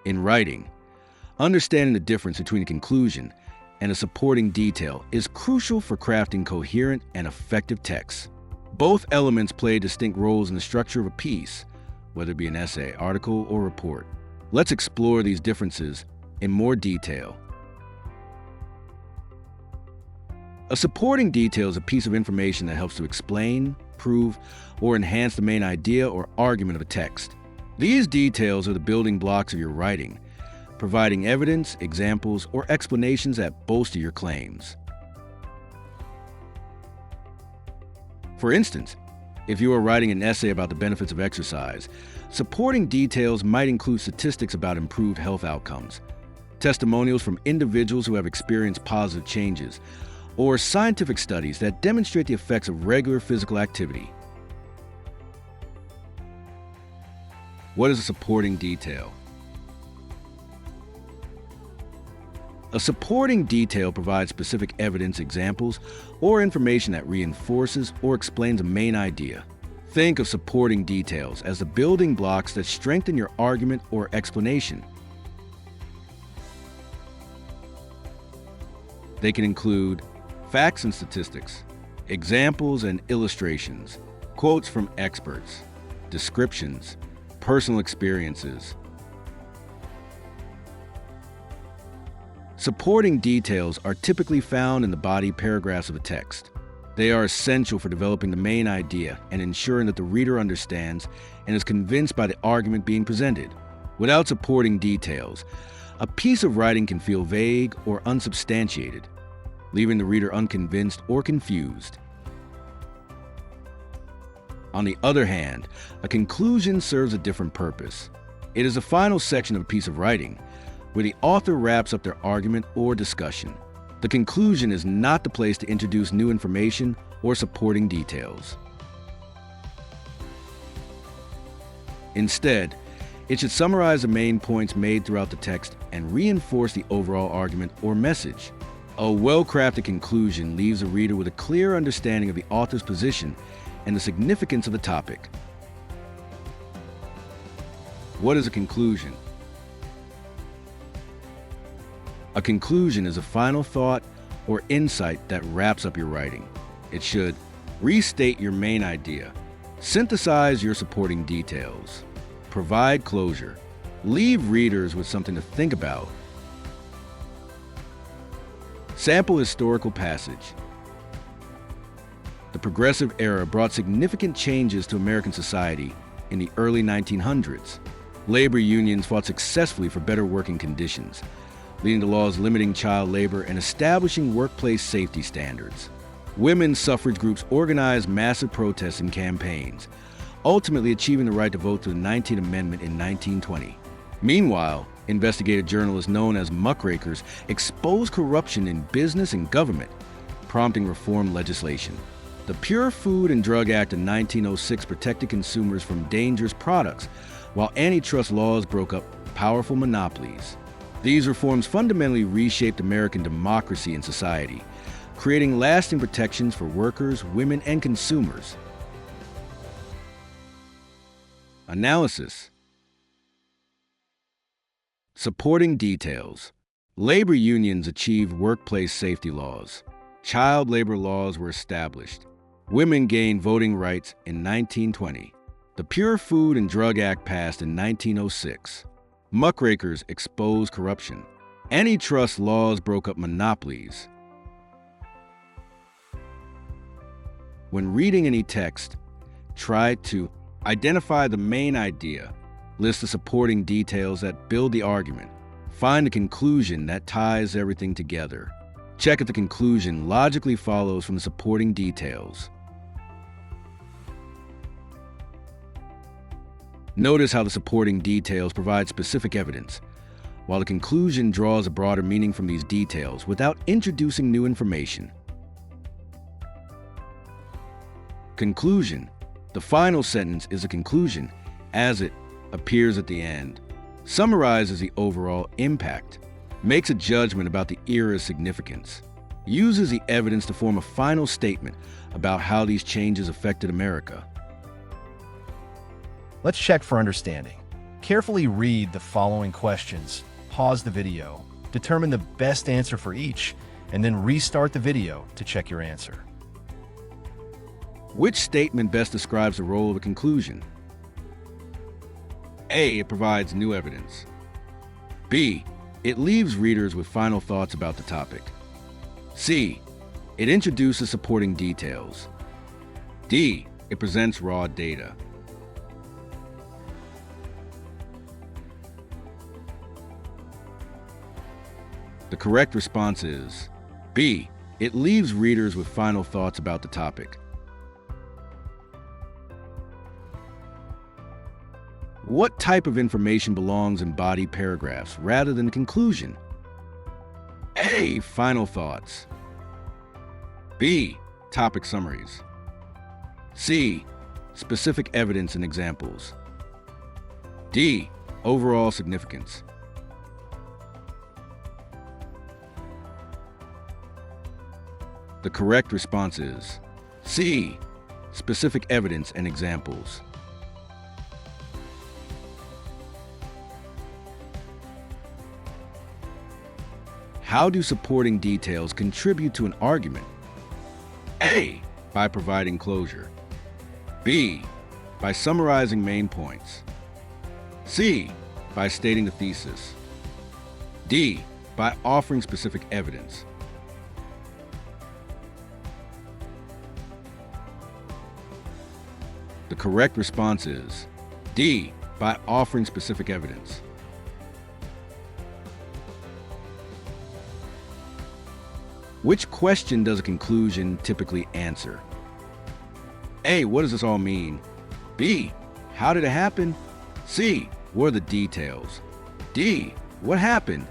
In writing, understanding the difference between a conclusion and a supporting detail is crucial for crafting coherent and effective texts. Both elements play distinct roles in the structure of a piece, whether it be an essay, article, or report. Let's explore these differences in more detail. A supporting detail is a piece of information that helps to explain, prove, or enhance the main idea or argument of a text. These details are the building blocks of your writing, providing evidence, examples, or explanations that bolster your claims. For instance, if you are writing an essay about the benefits of exercise, supporting details might include statistics about improved health outcomes, testimonials from individuals who have experienced positive changes, or scientific studies that demonstrate the effects of regular physical activity. What is a supporting detail? A supporting detail provides specific evidence, examples, or information that reinforces or explains a main idea. Think of supporting details as the building blocks that strengthen your argument or explanation. They can include facts and statistics, examples and illustrations, quotes from experts, descriptions, personal experiences. Supporting details are typically found in the body paragraphs of a text. They are essential for developing the main idea and ensuring that the reader understands and is convinced by the argument being presented. Without supporting details, a piece of writing can feel vague or unsubstantiated, leaving the reader unconvinced or confused. On the other hand, a conclusion serves a different purpose. It is the final section of a piece of writing, where the author wraps up their argument or discussion. The conclusion is not the place to introduce new information or supporting details. Instead, it should summarize the main points made throughout the text and reinforce the overall argument or message. A well-crafted conclusion leaves the reader with a clear understanding of the author's position and the significance of the topic. What is a conclusion? A conclusion is a final thought or insight that wraps up your writing. It should restate your main idea, synthesize your supporting details, provide closure, leave readers with something to think about. Sample historical passage. The Progressive Era brought significant changes to American society in the early 1900s. Labor unions fought successfully for better working conditions, leading to laws limiting child labor and establishing workplace safety standards. Women's suffrage groups organized massive protests and campaigns, ultimately achieving the right to vote through the 19th Amendment in 1920. Meanwhile, investigative journalists known as muckrakers exposed corruption in business and government, prompting reform legislation. The Pure Food and Drug Act of 1906 protected consumers from dangerous products, while antitrust laws broke up powerful monopolies. These reforms fundamentally reshaped American democracy and society, creating lasting protections for workers, women, and consumers. Analysis. Supporting details. Labor unions achieved workplace safety laws. Child labor laws were established. Women gained voting rights in 1920. The Pure Food and Drug Act passed in 1906. Muckrakers exposed corruption. Antitrust laws broke up monopolies. When reading any text, try to identify the main idea, list the supporting details that build the argument, find a conclusion that ties everything together. Check if the conclusion logically follows from the supporting details. Notice how the supporting details provide specific evidence, while the conclusion draws a broader meaning from these details without introducing new information. Conclusion. The final sentence is a conclusion, as it appears at the end, summarizes the overall impact, makes a judgment about the era's significance, uses the evidence to form a final statement about how these changes affected America. Let's check for understanding. Carefully read the following questions, pause the video, determine the best answer for each, and then restart the video to check your answer. Which statement best describes the role of a conclusion? A. It provides new evidence. B. It leaves readers with final thoughts about the topic. C. It introduces supporting details. D. It presents raw data. The correct response is B. It leaves readers with final thoughts about the topic. What type of information belongs in body paragraphs rather than conclusion? A. Final thoughts. B. Topic summaries. C. Specific evidence and examples. D. Overall significance. The correct response is C. Specific evidence and examples. How do supporting details contribute to an argument? A. By providing closure. B. By summarizing main points. C. By stating the thesis. D. By offering specific evidence. The correct response is D. By offering specific evidence. Which question does a conclusion typically answer? A. What does this all mean? B. How did it happen? C. What are the details? D. What happened?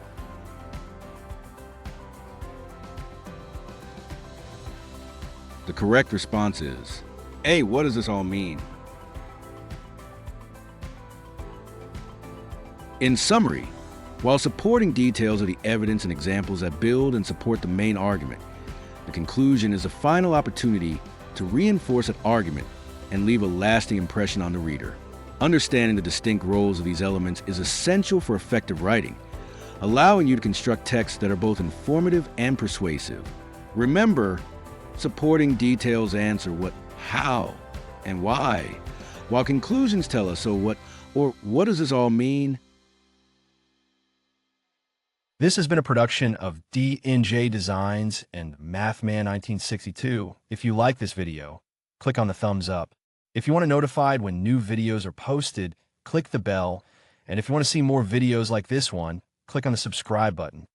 The correct response is A. What does this all mean? In summary, while supporting details are the evidence and examples that build and support the main argument, the conclusion is a final opportunity to reinforce an argument and leave a lasting impression on the reader. Understanding the distinct roles of these elements is essential for effective writing, allowing you to construct texts that are both informative and persuasive. Remember, supporting details answer what, how, and why, while conclusions tell us so what, or what does this all mean? This has been a production of DNJDesigns and Mathman1962. If you like this video, click on the thumbs up. If you want to be notified when new videos are posted, click the bell. And if you want to see more videos like this one, click on the subscribe button.